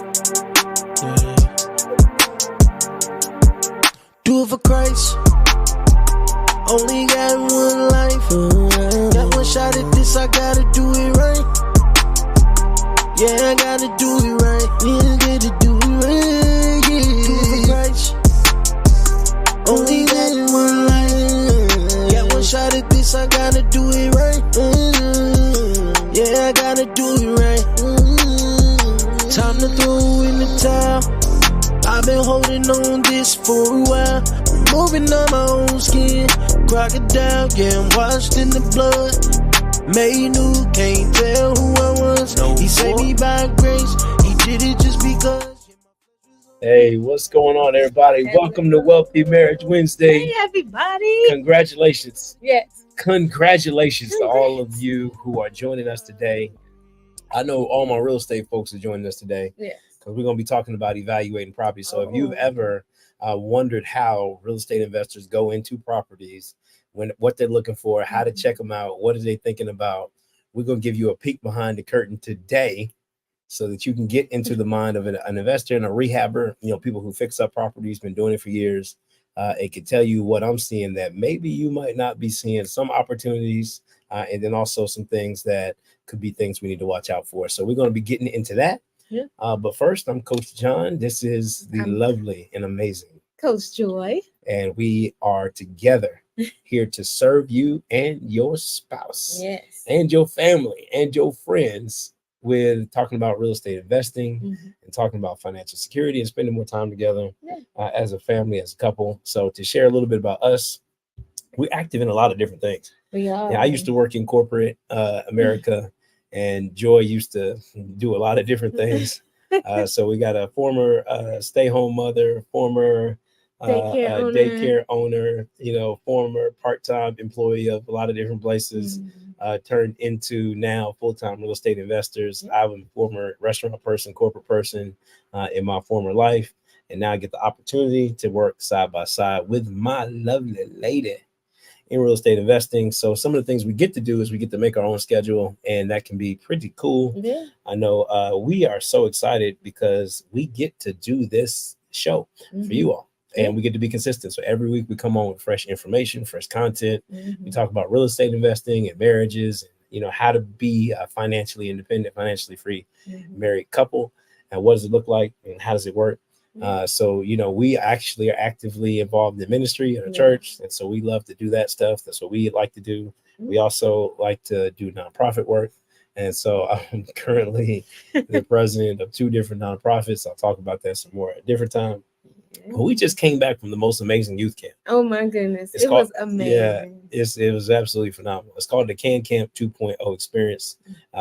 Yeah. Do it for Christ. Only got one life. Got one shot at this, I gotta do it right. Yeah, I gotta do it right. Yeah, I gotta do it right. Yeah. Do it for Christ. Only got one life. Got one shot at this, I gotta do it right. Yeah, I gotta do it right. Time to throw in the towel. I've been holding on this for a while. Removing all my own skin. Crocodile, yeah, I'm washed in the blood. Made new, can't tell who I was. No, he saved me by grace. He did it just because. Hey, what's going on, everybody? Welcome to Wealthy Marriage Wednesday. Hey, everybody. Congratulations. Yes. Congratulations to all of you who are joining us today. I know all my real estate folks are joining us today. Yes. Because we're going to be talking about evaluating property. So if you've ever wondered how real estate investors go into properties, what they're looking for, how to check them out, what are they thinking about, we're going to give you a peek behind the curtain today so that you can get into the mind of an investor and a rehabber, people who fix up properties, been doing it for years. It can tell you what I'm seeing that maybe you might not be seeing, some opportunities, and then also some things that could be things we need to watch out for. So we're going to be getting into that. Yeah. But first, I'm Coach John. This is the lovely and amazing Coach Joy. And we are together here to serve you and your spouse. Yes. And your family and your friends with talking about real estate investing and talking about financial security and spending more time together as a family, as a couple. So to share a little bit about us, we're active in a lot of different things. We are. Yeah, I used to work in corporate America. And Joy used to do a lot of different things. So we got a former stay-home mother, former daycare owner, former part-time employee of a lot of different places, turned into now full-time real estate investors. I was a former restaurant person, corporate person in my former life. And now I get the opportunity to work side by side with my lovely lady in real estate investing. So some of the things we get to do is we get to make our own schedule, and that can be pretty cool. Yeah. I know we are so excited because we get to do this show for you all, and we get to be consistent. So every week we come on with fresh information, fresh content. We talk about real estate investing and marriages, and how to be a financially independent, financially free married couple, and what does it look like and how does it work. So we actually are actively involved in ministry in a church, and so we love to do that stuff. That's what we like to do. We also like to do nonprofit work, and so I'm currently the president of 2 different nonprofits. I'll talk about that some more at a different time. But we just came back from the most amazing youth camp. Oh my goodness, it was amazing. Yeah, it was absolutely phenomenal. It's called the Can Camp 2.0 experience.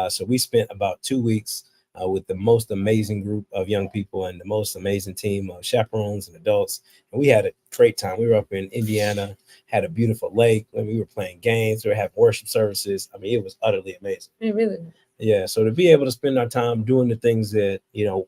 So we spent about 2 weeks with the most amazing group of young people and the most amazing team of chaperones and adults. And we had a great time. We were up in Indiana, had a beautiful lake, and we were playing games. We were having worship services. I mean, it was utterly amazing. It really was. Yeah. So to be able to spend our time doing the things that,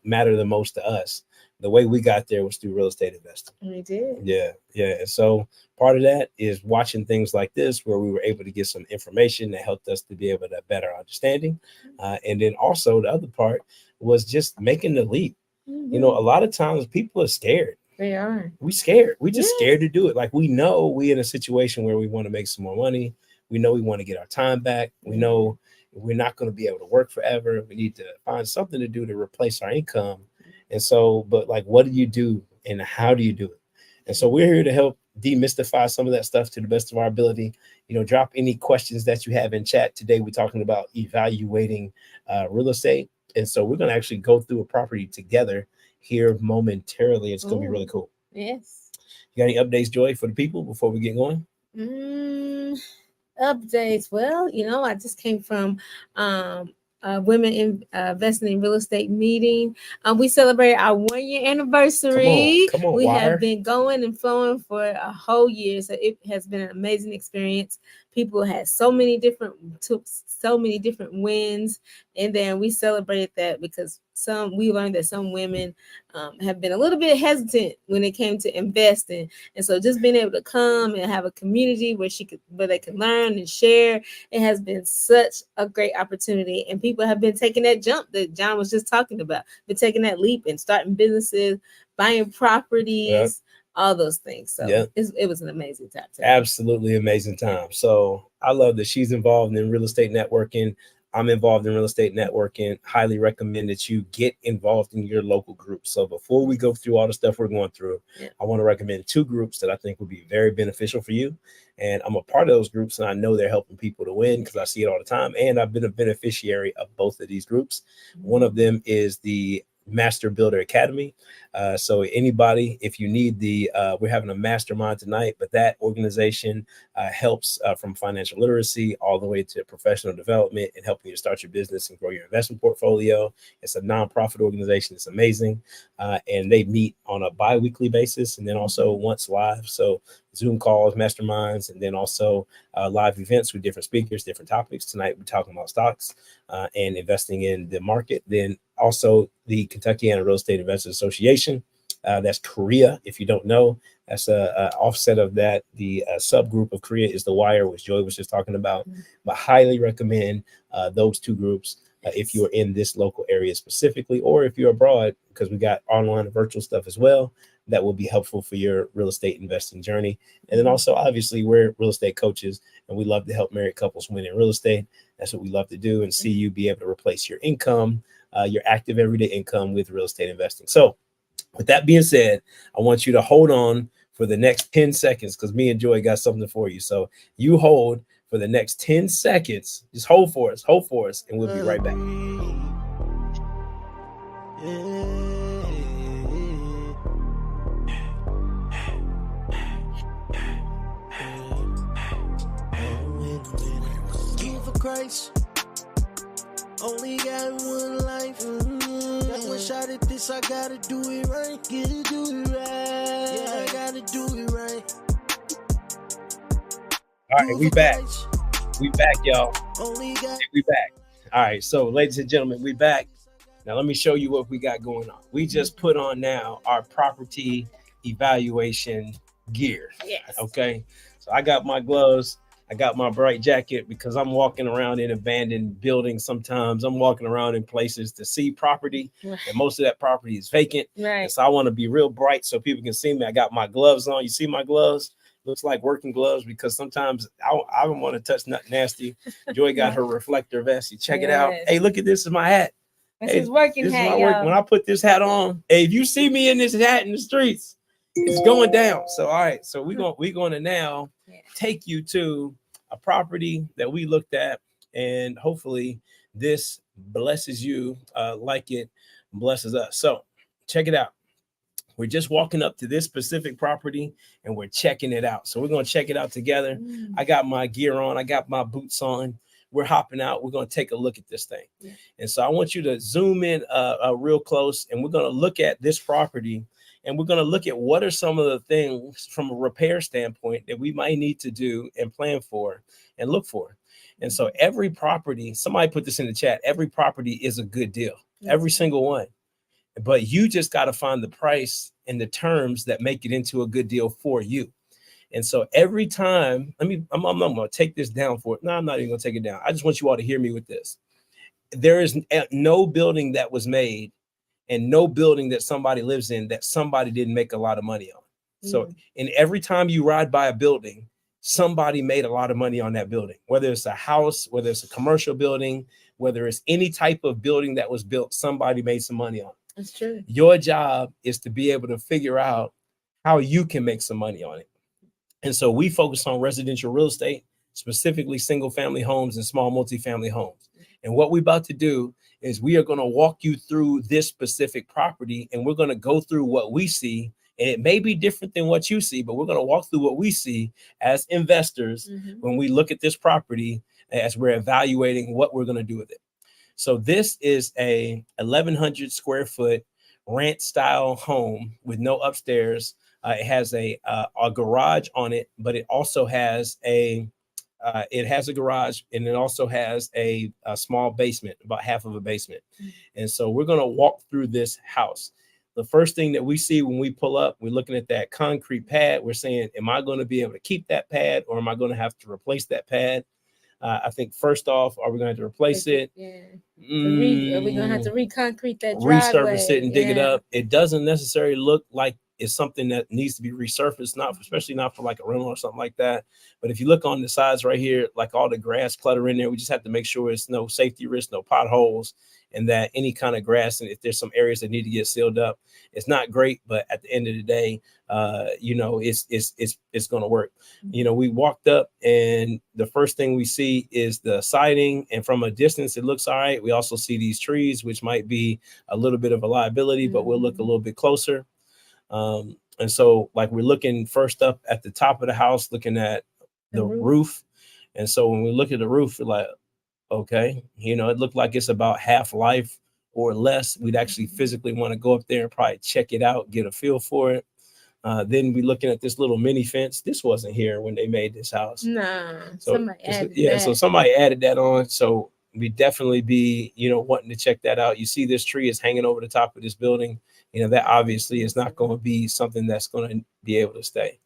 matter the most to us, the way we got there was through real estate investing. We did. Yeah. And so part of that is watching things like this, where we were able to get some information that helped us to be able to better understanding. And then also the other part was just making the leap. A lot of times people are scared. They are. We scared. We just scared to do it. Like, we know we in a situation where we want to make some more money. We know we want to get our time back. We know we're not going to be able to work forever. We need to find something to do to replace our income. And so, but like, what do you do and how do you do it? And so we're here to help demystify some of that stuff to the best of our ability. Drop any questions that you have in chat. Today, we're talking about evaluating real estate. And so we're going to actually go through a property together here momentarily. It's going to be really cool. Yes. You got any updates, Joy, for the people before we get going? Updates. Well, I just came from Women Investing in Real Estate meeting. We celebrated our 1-year anniversary. Come on, we water. have been going and flowing for a whole year. So it has been an amazing experience People had so many different wins, and then we celebrated that because we learned that some women have been a little bit hesitant when it came to investing, and so just being able to come and have a community where they can learn and share, it has been such a great opportunity, and people have been taking that jump that John was just talking about, been taking that leap and starting businesses, buying properties. Yep. All those things. So it was an amazing time. Absolutely amazing time. So I love that she's involved in real estate networking. I'm involved in real estate networking. Highly recommend that you get involved in your local group. So before we go through all the stuff we're going through, I want to recommend 2 groups that I think will be very beneficial for you. And I'm a part of those groups, and I know they're helping people to win because I see it all the time. And I've been a beneficiary of both of these groups. One of them is the Master Builder Academy. So anybody, if you need we're having a mastermind tonight, but that organization helps from financial literacy all the way to professional development and helping you to start your business and grow your investment portfolio. It's a nonprofit organization. It's amazing. And they meet on a bi-weekly basis and then also once live. So Zoom calls, masterminds, and then also live events with different speakers, different topics. Tonight, we're talking about stocks and investing in the market. Then also the Kentuckiana Real Estate Investors Association. That's Korea. If you don't know, that's a offset of that. The subgroup of Korea is the Wire, which Joy was just talking about. But highly recommend those 2 groups if you're in this local area specifically, or if you're abroad, because we got online and virtual stuff as well that will be helpful for your real estate investing journey. And then also, obviously, we're real estate coaches, and we love to help married couples win in real estate. That's what we love to do, and see you be able to replace your income, your active everyday income, with real estate investing. So with that being said, I want you to hold on for the next 10 seconds because me and Joy got something for you. So you hold for the next 10 seconds. Just hold for us, and we'll be right back. Christ, only got one life. Got one shot at this, I gotta do it right. Gotta do it right. Yeah, I gotta do it right. All right, we back. We back, y'all. We back. All right, so ladies and gentlemen, we back. Now let me show you what we got going on. We just put on now our property evaluation gear. Yes. Okay, so I got my gloves. I got my bright jacket because I'm walking around in abandoned buildings. Sometimes I'm walking around in places to see property, and most of that property is vacant. Right. And so I want to be real bright so people can see me. I got my gloves on. You see my gloves? Looks like working gloves because sometimes I don't want to touch nothing nasty. Joy got her reflector vest. You check it out. Hey, look at this. Is my hat. This is working hat. When I put this hat on, hey, if you see me in this hat in the streets, it's going down. So all right, so we're going to now take you to a property that we looked at, and hopefully this blesses you like it blesses us. So check it out. We're just walking up to this specific property and we're checking it out. So we're going to check it out together. I got my gear on. I got my boots on. We're hopping out. We're going to take a look at this thing. And so I want you to zoom in real close, and we're going to look at this property, and we're going to look at what are some of the things from a repair standpoint that we might need to do and plan for and look for. And so every property, somebody put this in the chat, every property is a good deal, every single one. But you just got to find the price and the terms that make it into a good deal for you. And so every time, I'm going to take this down for it. No, I'm not even going to take it down. I just want you all to hear me with this. There is no building that was made and no building that somebody lives in that somebody didn't make a lot of money on. So, and every time you ride by a building, somebody made a lot of money on that building, whether it's a house, whether it's a commercial building, whether it's any type of building that was built, somebody made some money on it. That's true. Your job is to be able to figure out how you can make some money on it. And so we focus on residential real estate, specifically single family homes and small multifamily homes. And what we're about to do is we are going to walk you through this specific property, and we're going to go through what we see. And it may be different than what you see, but we're going to walk through what we see as investors when we look at this property as we're evaluating what we're going to do with it. So this is a 1,100 square foot ranch style home with no upstairs. It has a garage on it, but it also has a it has a garage, and it also has a small basement, about half of a basement. And so we're going to walk through this house. The first thing that we see when we pull up, we're looking at that concrete pad. We're saying, am I going to be able to keep that pad, or am I going to have to replace that pad? I think first off, are we going to have to replace it? Yeah. Are we going to have to reconcrete that driveway? Resurface it and dig it up? It doesn't necessarily look like it's something that needs to be resurfaced, especially not for like a rental or something like that. But if you look on the sides right here, like all the grass clutter in there, we just have to make sure it's no safety risk, no potholes, and that any kind of grass, and if there's some areas that need to get sealed up, it's not great, but at the end of the day, it's going to work. We walked up, and the first thing we see is the siding, and from a distance, it looks all right. We also see these trees, which might be a little bit of a liability, but we'll look a little bit closer. And so, like, we're looking first up at the top of the house, looking at the roof. And so when we look at the roof, we're like, okay, it looked like it's about half life or less. We'd actually physically want to go up there and probably check it out, get a feel for it. Then we're looking at this little mini fence. This wasn't here when they made this house. No, so somebody added that. So somebody added that on. So we definitely be, wanting to check that out. You see this tree is hanging over the top of this building. That obviously is not going to be something that's going to be able to stay.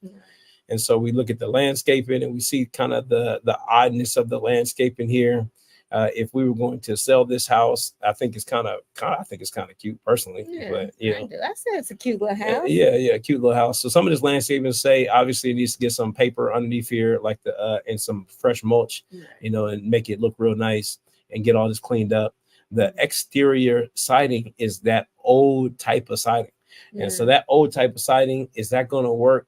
And so we look at the landscaping, and we see kind of the oddness of the landscaping here. If we were going to sell this house, I think it's kind of cute personally. Yeah, but I said it's a cute little house. Yeah, cute little house. So some of this landscaping say obviously it needs to get some paper underneath here, like and some fresh mulch, and make it look real nice and get all this cleaned up. The exterior siding is that old type of siding. And so that old type of siding, is that going to work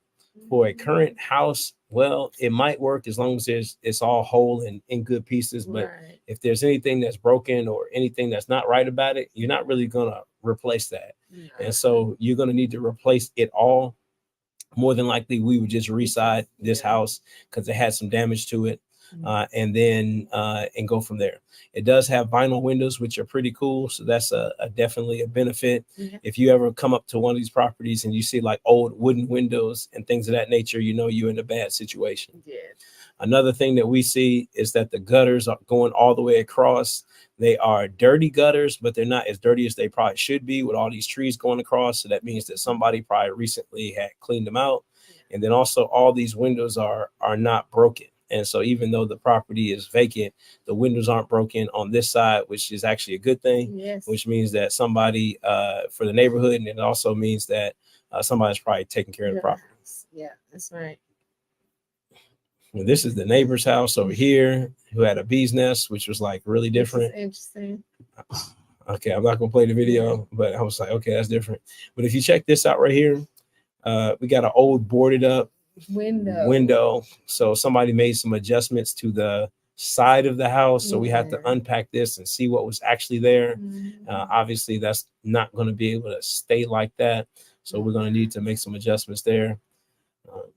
for a current house? Well, it might work as long as it's all whole and in good pieces. But if there's anything that's broken or anything that's not right about it, you're not really going to replace that. And so you're going to need to replace it all. More than likely, we would just reside this house because it had some damage to it. And then go from there. It does have vinyl windows, which are pretty cool. So that's definitely a benefit. If you ever come up to one of these properties and you see like old wooden windows and things of that nature, you're in a bad situation. Another thing that we see is that the gutters are going all the way across. They are dirty gutters, but they're not as dirty as they probably should be with all these trees going across. So that means that somebody probably recently had cleaned them out. And then also all these windows are not broken. And so even though the property is vacant, the windows aren't broken on this side, which is actually a good thing, which means that somebody for the neighborhood, and it also means that somebody's probably taking care of the property. Yeah, that's right. Well, this is the neighbor's house over here who had a bee's nest, which was like really different. Interesting. Okay, I'm not going to play the video, but I was like, okay, that's different. But if you check this out right here, we got an old boarded up window. So somebody made some adjustments to the side of the house. So we had to unpack this and see what was actually there. Obviously, that's not going to be able to stay like that. So we're going to need to make some adjustments there.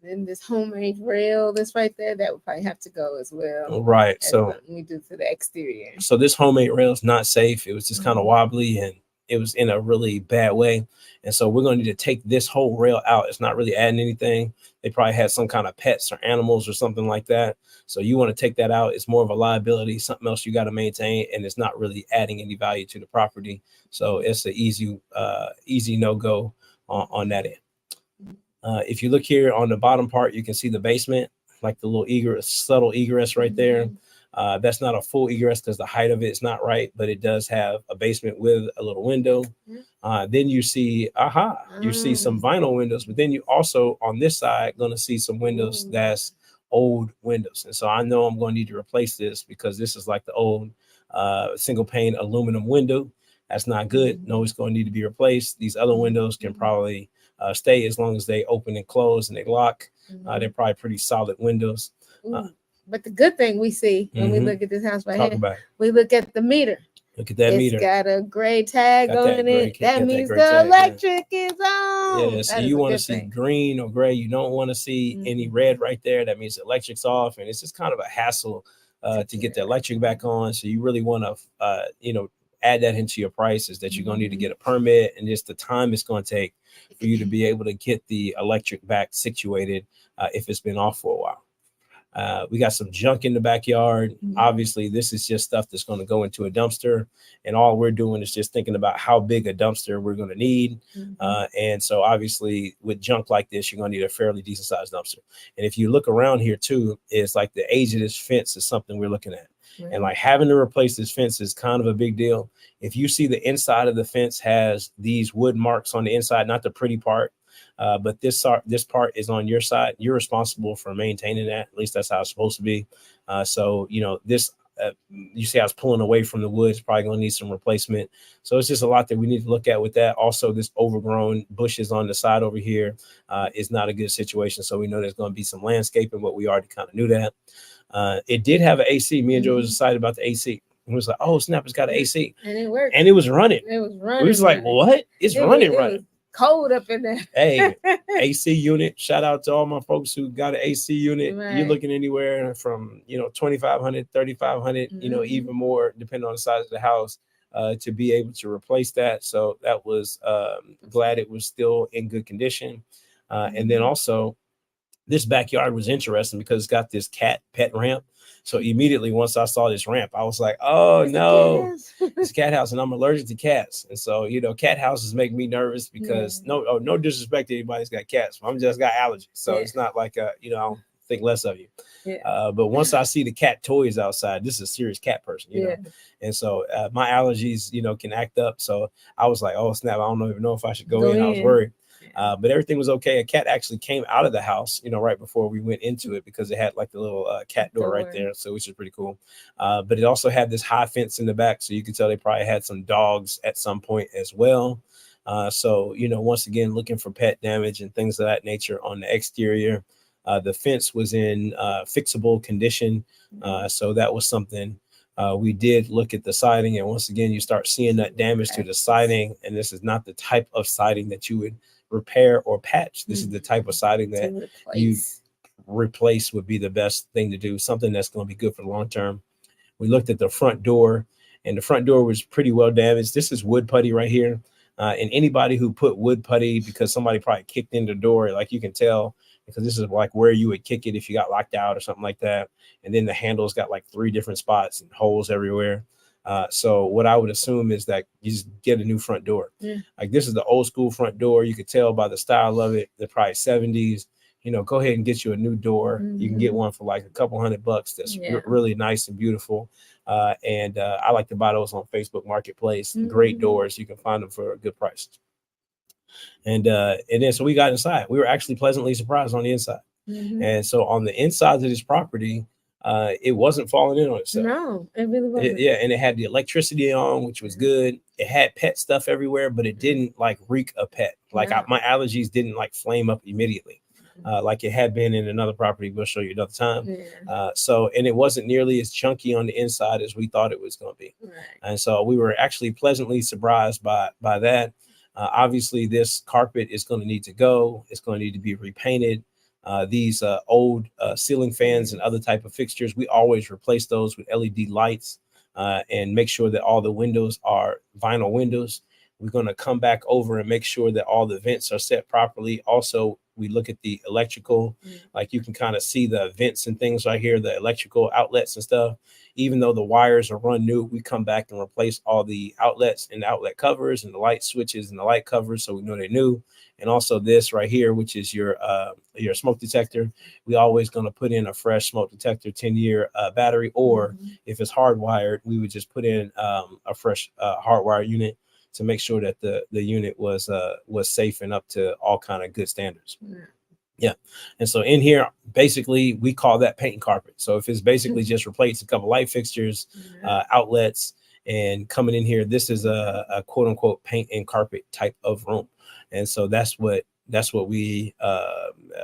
Then this homemade rail that's right there, that would probably have to go as well. Right. So we do to the exterior. So this homemade rail is not safe. It was just kind of wobbly and it was in a really bad way. And so we're going to need to take this whole rail out. It's not really adding anything. They probably had some kind of pets or animals or something like that. So you want to take that out. It's more of a liability, something else you got to maintain, and it's not really adding any value to the property. So it's an easy no-go on that end. If you look here on the bottom part, you can see the basement, like the little subtle egress right there. That's not a full egress because the height of it is not right, but it does have a basement with a little window. Then you see, you see some vinyl windows, but then you also on this side going to see some windows that's old windows. And so I know I'm going to need to replace this because this is like the old single pane aluminum window. That's not good. No, it's going to need to be replaced. These other windows can probably stay as long as they open and close and they lock. They're probably pretty solid windows. But the good thing we see when we look at this house right here, we look at the meter. Look at that meter. It's got a gray tag on it. That means the electric is on. Yeah, so you want to see green or gray. You don't want to see any red right there. That means the electric's off, and it's just kind of a hassle to get the electric back on. So you really want to, add that into your prices that you're going to need to get a permit, and just the time it's going to take for you to be able to get the electric back situated if it's been off for a while. We got some junk in the backyard. Mhm. Obviously, this is just stuff that's going to go into a dumpster. And all we're doing is just thinking about how big a dumpster we're going to need. And so obviously with junk like this, you're going to need a fairly decent sized dumpster. And if you look around here too, it's like the age of this fence is something we're looking at. Right. And like having to replace this fence is kind of a big deal. If you see the inside of the fence has these wood marks on the inside, not the pretty part, but this part is on your side. You're responsible for maintaining that. At least that's how it's supposed to be. So, you know, this, you see I was pulling away from the woods, probably going to need some replacement. So it's just a lot that we need to look at with that. Also, this overgrown bushes on the side over here is not a good situation. So we know there's going to be some landscaping, but we already kind of knew that. It did have an AC. Me and Joe was excited about the AC. It was like, oh snap, it's got an AC. And it worked. And it was running. It was running. We was like, what? It's running. It was cold up in there. Hey, AC unit. Shout out to all my folks who got an AC unit. Right. You're looking anywhere from, you know, 2,500, 3,500, you know, even more depending on the size of the house to be able to replace that. So that was glad it was still in good condition. And then also this backyard was interesting because it's got this cat pet ramp. So immediately once I saw this ramp, I was like, oh no, it's a cat house and I'm allergic to cats. And so, you know, cat houses make me nervous because no disrespect to anybody who's got cats. I'm just got allergies. So it's not like, you know, I don't think less of you. But once I see the cat toys outside, this is a serious cat person, you know? And so my allergies, you know, can act up. So I was like, oh snap, I don't even know if I should go in. I was worried. But everything was okay. A cat actually came out of the house, you know, right before we went into it because it had like the little cat door right there. So which is pretty cool. But it also had this high fence in the back. So you could tell they probably had some dogs at some point as well. So, you know, once again, looking for pet damage and things of that nature on the exterior. The fence was in fixable condition. So that was something. We did look at the siding. And once again, you start seeing that damage to the siding. And this is not the type of siding that you would repair or patch. This is the type of siding that you replace would be the best thing to do, something that's going to be good for the long term. We looked at the front door and the front door was pretty well damaged. This is wood putty right here. And anybody who put wood putty because somebody probably kicked in the door, like you can tell, because this is like where you would kick it if you got locked out or something like that. And then the handle's got like 3 different spots and holes everywhere. So what I would assume is that you just get a new front door. Like this is the old school front door. You could tell by the style of it. They're probably 70s. You know, go ahead and get you a new door. You can get one for like a couple $100 that's really nice and beautiful. And I like to buy those on Facebook Marketplace. Great doors. You can find them for a good price. And then so we got inside. We were actually pleasantly surprised on the inside. And so on the inside of this property, it wasn't falling in on itself. No, it really wasn't. And it had the electricity on, which was good. It had pet stuff everywhere, but it didn't like reek of pet. Like my allergies didn't like flame up immediately. Like it had been in another property. We'll show you another time. So, and it wasn't nearly as chunky on the inside as we thought it was going to be. And so we were actually pleasantly surprised by that. Obviously, this carpet is going to need to go. It's going to need to be repainted. These old ceiling fans and other type of fixtures, we always replace those with LED lights and make sure that all the windows are vinyl windows. We're going to come back over and make sure that all the vents are set properly. Also, we look at the electrical, like you can kind of see the vents and things right here, the electrical outlets and stuff. Even though the wires are run new, we come back and replace all the outlets and the outlet covers and the light switches and the light covers, so we know they're new. And also this right here, which is your smoke detector. We always going to put in a fresh smoke detector 10-year battery, or if it's hardwired, we would just put in a fresh hardwire unit to make sure that the unit was safe and up to all kind of good standards. Yeah. And so in here, basically, we call that paint and carpet. So if it's basically just replace a couple light fixtures, outlets, and coming in here, this is a quote unquote paint and carpet type of room. And so that's what we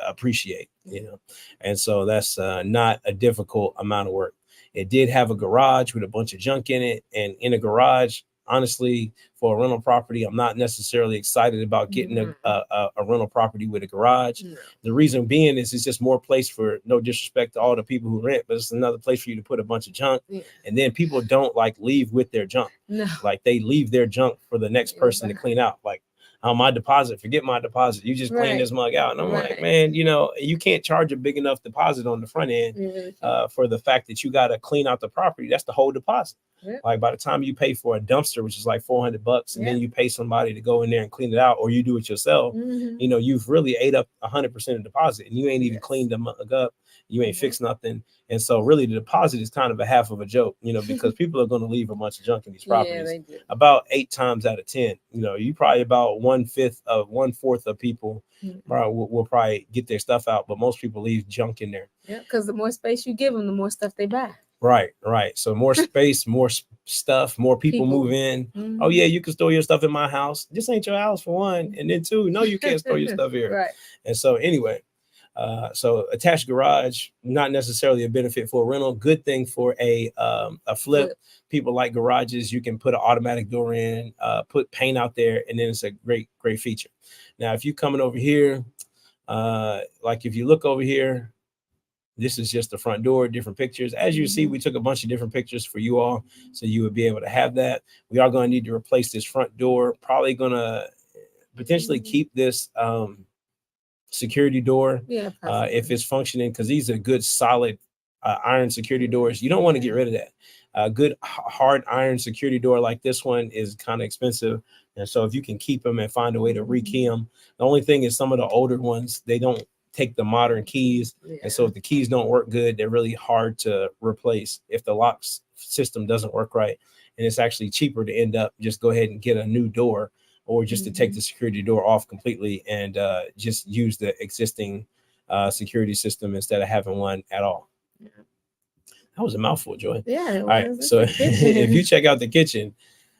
appreciate, you know. And so that's not a difficult amount of work. It did have a garage with a bunch of junk in it. And in a garage, honestly, for a rental property, I'm not necessarily excited about getting a rental property with a garage. The reason being is it's just more place for, no disrespect to all the people who rent, but it's another place for you to put a bunch of junk. And then people don't like leave with their junk. Like they leave their junk for the next person to clean out. Like my deposit, forget my deposit. You just clean this mug out. And I'm like, man, you know, you can't charge a big enough deposit on the front end for the fact that you got to clean out the property. That's the whole deposit. Like by the time you pay for a dumpster, which is like $400, and then you pay somebody to go in there and clean it out, or you do it yourself, you know, you've really ate up 100% of deposit, and you ain't even cleaned the mug up. You ain't fixed nothing. And so really the deposit is kind of a half of a joke, you know, because people are going to leave a bunch of junk in these properties. About 8 times out of 10, you know, you probably about 1/4 of people will probably get their stuff out, but most people leave junk in there. Yeah, because the more space you give them, the more stuff they buy. Right. So more space, more stuff, more people move in. Oh yeah, you can store your stuff in my house. This ain't your house for one, and then two, no, you can't store your stuff here. And so anyway, so attached garage, not necessarily a benefit for a rental. Good thing for a flip. People like garages. You can put an automatic door in, put paint out there, and then it's a great feature. Now, if you coming over here, like if you look over here, this is just the front door, different pictures. As you see, we took a bunch of different pictures for you all, so you would be able to have that. We are going to need to replace this front door. Probably going to potentially keep this security door if it's functioning, because these are good solid iron security doors. You don't want to get rid of that. A good hard iron security door like this one is kind of expensive, and so if you can keep them and find a way to rekey them. The only thing is some of the older ones, they don't take the modern keys, and so if the keys don't work good, they're really hard to replace if the lock system doesn't work right. And it's actually cheaper to end up just go ahead and get a new door, or just to take the security door off completely and just use the existing security system instead of having one at all. That was a mouthful, Joy. Yeah. All right. So if you check out the kitchen,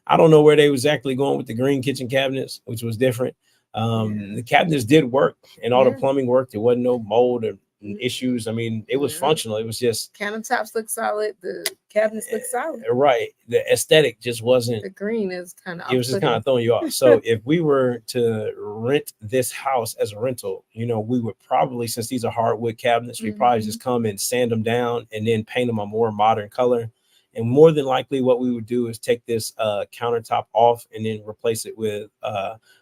I don't know where they was exactly going with the green kitchen cabinets, which was different. The cabinets did work, and all the plumbing worked. There wasn't no mold or issues. I mean, it was functional. It was just countertops look solid. The cabinets look solid. Right. The aesthetic just wasn't. The green is kind of. It was just kind of throwing you off. So if we were to rent this house as a rental, you know, we would probably, since these are hardwood cabinets, we probably just come and sand them down and then paint them a more modern color. And more than likely, what we would do is take this countertop off and then replace it with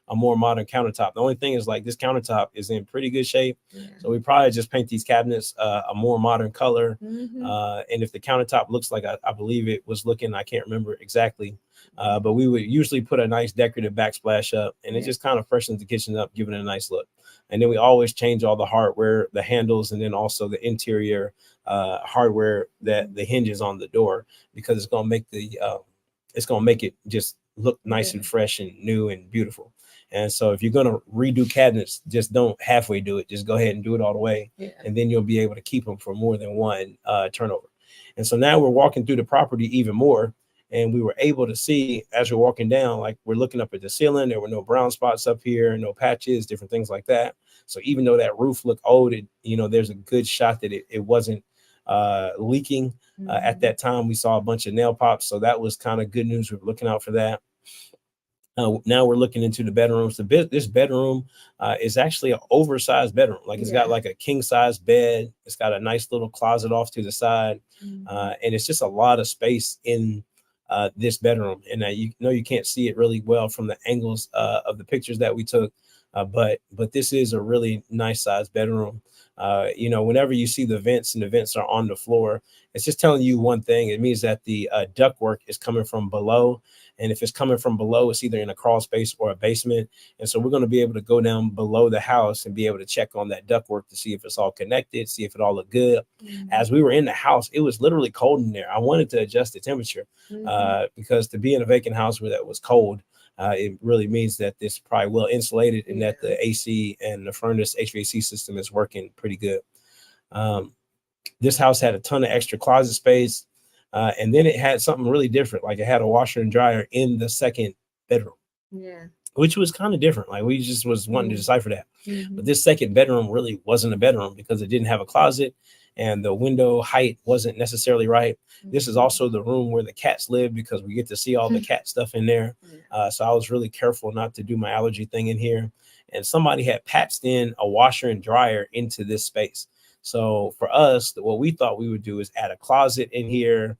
a more modern countertop. The only thing is, like, this countertop is in pretty good shape. So we probably just paint these cabinets a more modern color. And if the countertop looks like I believe it was looking, I can't remember exactly, but we would usually put a nice decorative backsplash up, and it just kind of freshens the kitchen up, giving it a nice look. And then we always change all the hardware, the handles, and then also the interior hardware, that the hinges on the door, because it's gonna make it just look nice and fresh and new and beautiful. And so if you're gonna redo cabinets, just don't halfway do it. Just go ahead and do it all the way, and then you'll be able to keep them for more than one turnover. And so now we're walking through the property even more, and we were able to see, as we're walking down, like we're looking up at the ceiling, there were no brown spots up here, no patches, different things like that. So even though that roof looked old, there's a good shot that it wasn't leaking. At that time, we saw a bunch of nail pops, so that was kind of good news. We were looking out for that. Now we're looking into the bedrooms. This bedroom is actually an oversized bedroom. Like, it's got like a king size bed. It's got a nice little closet off to the side, and it's just a lot of space in this bedroom. And you can't see it really well from the angles of the pictures that we took, but this is a really nice size bedroom. Whenever you see the vents and the vents are on the floor, it's just telling you one thing. It means that the ductwork is coming from below. And if it's coming from below, it's either in a crawl space or a basement. And so we're going to be able to go down below the house and be able to check on that ductwork to see if it's all connected, see if it all looked good. As we were in the house, it was literally cold in there. I wanted to adjust the temperature because to be in a vacant house where that was cold, it really means that this is probably well insulated and that the AC and the furnace HVAC system is working pretty good. This house had a ton of extra closet space. And then it had something really different. Like, it had a washer and dryer in the second bedroom. Which was kind of different. Like, we just was wanting to decipher that. But this second bedroom really wasn't a bedroom because it didn't have a closet and the window height wasn't necessarily right. This is also the room where the cats live, because we get to see all the cat stuff in there. So I was really careful not to do my allergy thing in here. And somebody had patched in a washer and dryer into this space. So for us, what we thought we would do is add a closet in here,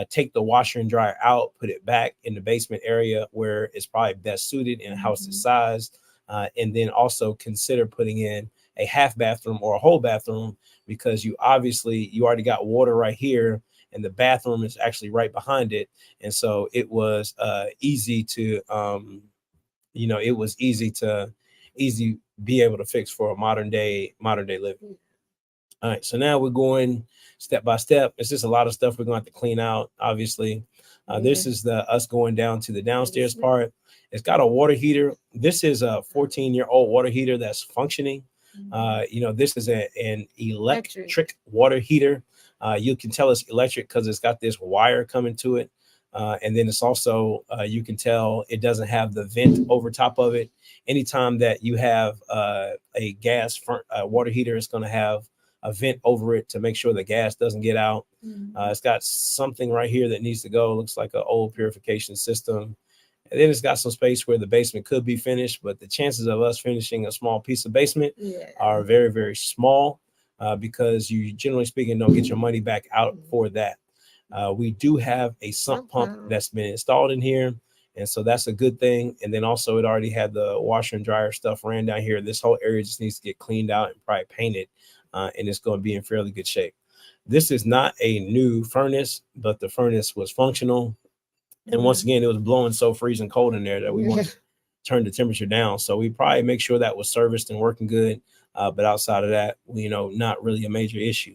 take the washer and dryer out, put it back in the basement area where it's probably best suited in a house this size. And then also consider putting in a half bathroom or a whole bathroom, because you already got water right here and the bathroom is actually right behind it. And so it was easy to, easy be able to fix for a modern day living. All right, so now we're going step by step. It's just a lot of stuff we're going to have to clean out, obviously. This is us going down to the downstairs part. It's got a water heater. This is a 14-year-old water heater that's functioning. This is an electric water heater. You can tell it's electric because it's got this wire coming to it. And then it's also, you can tell it doesn't have the vent over top of it. Anytime that you have a gas water heater, it's going to have a vent over it to make sure the gas doesn't get out. It's got something right here that needs to go. It looks like an old purification system. And then it's got some space where the basement could be finished, but the chances of us finishing a small piece of basement are very, very small, because you, generally speaking, don't get your money back out for that. We do have a sump pump that's been installed in here, and so that's a good thing. And then also it already had the washer and dryer stuff ran down here. This whole area just needs to get cleaned out and probably painted, and it's going to be in fairly good shape. This is not a new furnace, but the furnace was functional. And once again, it was blowing so freezing cold in there that we wanted to turn the temperature down. So we probably make sure that was serviced and working good. But outside of that, not really a major issue.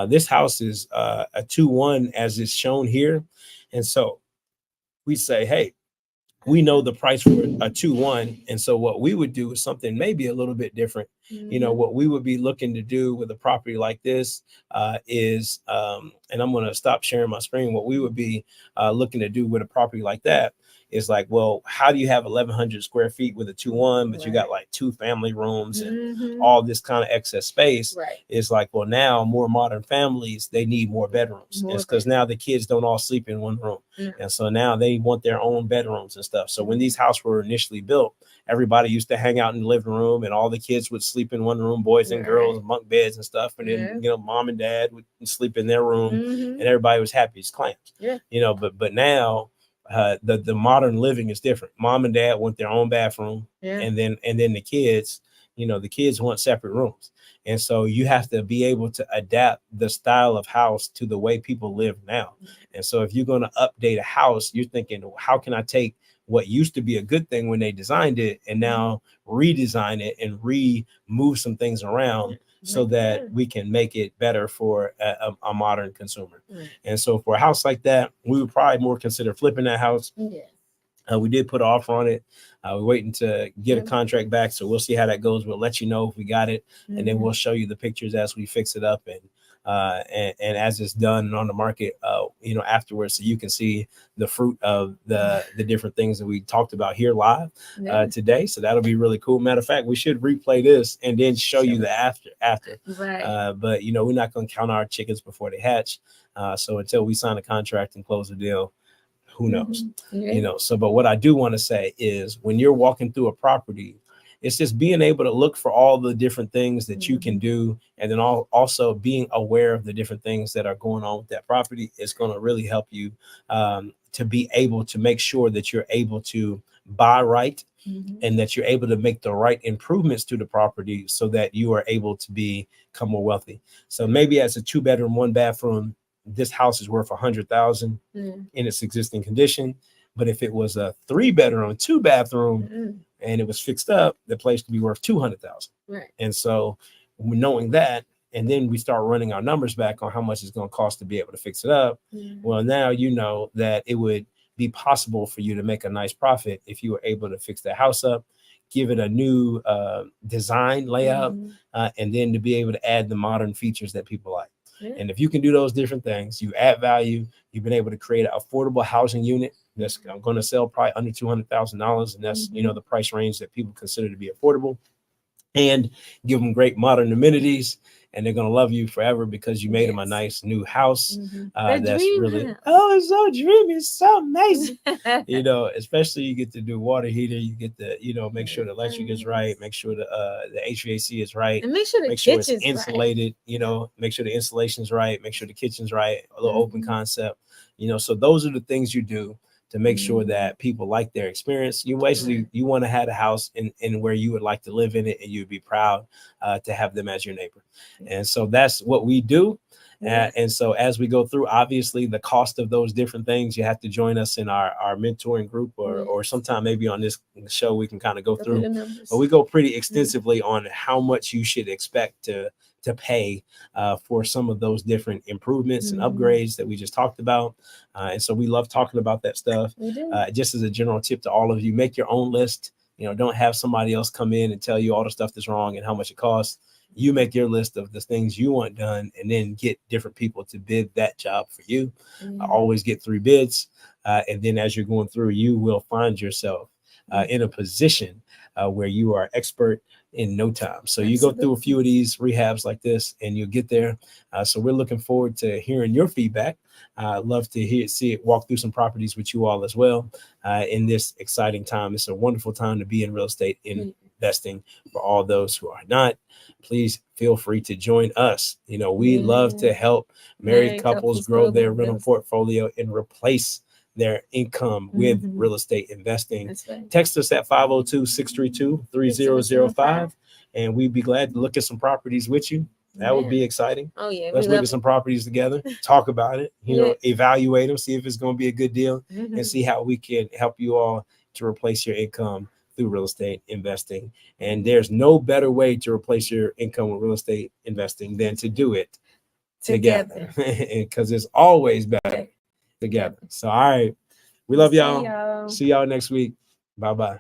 This house is a 2-1 as is shown here. And so we say, hey, we know the price for a 2-1. And so what we would do is something maybe a little bit different. What we would be looking to do with a property like this is, and I'm going to stop sharing my screen. What we would be looking to do with a property like that is like, well, how do you have 1,100 square feet with a 2-1, but you got like 2 family rooms and all this kind of excess space? It's like, well, now more modern families, they need more bedrooms. It's because now the kids don't all sleep in one room. And so now they want their own bedrooms and stuff. So when these houses were initially built, everybody used to hang out in the living room and all the kids would sleep in one room, boys and girls, bunk beds and stuff. And then, mom and dad would sleep in their room and everybody was happy as clams. But now, the modern living is different. Mom and dad want their own bathroom, and then the kids, the kids want separate rooms. And so you have to be able to adapt the style of house to the way people live now. And so if you're going to update a house, you're thinking, how can I take what used to be a good thing when they designed it and now redesign it and move some things around so that we can make it better for a modern consumer. And so for a house like that, we would probably more consider flipping that house. We did put an offer on it. We're waiting to get a contract back. So we'll see how that goes. We'll let you know if we got it. And then we'll show you the pictures as we fix it up and as it's done and on the market, afterwards, so you can see the fruit of the different things that we talked about here live today. So that'll be really cool. Matter of fact, we should replay this and then show you the after. But we're not going to count our chickens before they hatch. So until we sign a contract and close the deal, who knows? But what I do want to say is when you're walking through a property, it's just being able to look for all the different things that you can do. And then also being aware of the different things that are going on with that property is going to really help you to be able to make sure that you're able to buy right and that you're able to make the right improvements to the property so that you are able to become more wealthy. So maybe as a 2-bedroom, 1-bathroom, this house is worth $100,000 in its existing condition. But if it was a 3-bedroom, 2-bathroom, and it was fixed up, the place could be worth $200,000. And so knowing that, and then we start running our numbers back on how much it's going to cost to be able to fix it up. Well, now you know that it would be possible for you to make a nice profit if you were able to fix the house up, give it a new design layout, and then to be able to add the modern features that people like. And if you can do those different things, you add value, you've been able to create an affordable housing unit that's going to sell probably under $200,000. And that's, the price range that people consider to be affordable, and give them great modern amenities and they're gonna love you forever because you made them a Yes. nice new house. That That's dream really house. it's so dreamy, it's so amazing. You know, especially you get the new water heater, you get the, you know, make sure the electric is right, make sure the HVAC is right, And make sure the make sure it's kitchen's insulated, you know, make sure the installation's right, make sure the kitchen's right, a little open Mhm. concept, you know. So those are the things you do to make sure that people like their experience. You basically you want to have a house in where you would like to live in it, and you'd be proud to have them as your neighbor. And so that's what we do. And so as we go through, obviously the cost of those different things, you have to join us in our mentoring group, or sometime maybe on this show we can kind of go through. But we go pretty extensively on how much you should expect to pay for some of those different improvements and upgrades that we just talked about. And so we love talking about that stuff. Just as a general tip to all of you, make your own list. You know, don't have somebody else come in and tell you all the stuff that's wrong and how much it costs. You make your list of the things you want done, and then get different people to bid that job for you. Always get 3 bids. And then as you're going through, you will find yourself in a position where you are expert in no time. So you go through a few of these rehabs like this and you'll get there. So we're looking forward to hearing your feedback. Love to walk through some properties with you all as well in this exciting time. It's a wonderful time to be in real estate investing. For all those who are not, please feel free to join us. You know, we love to help married couples grow their rental portfolio and replace their income with real estate investing. Text us at 502-632-3005, and we'd be glad to look at some properties with you. That would be exciting. Oh yeah, let's look at some properties together, talk about it, you know, evaluate them, see if it's going to be a good deal, and see how we can help you all to replace your income through real estate investing. And there's no better way to replace your income with real estate investing than to do it together, because it's always better together. So all right, we love y'all. See y'all next week. Bye.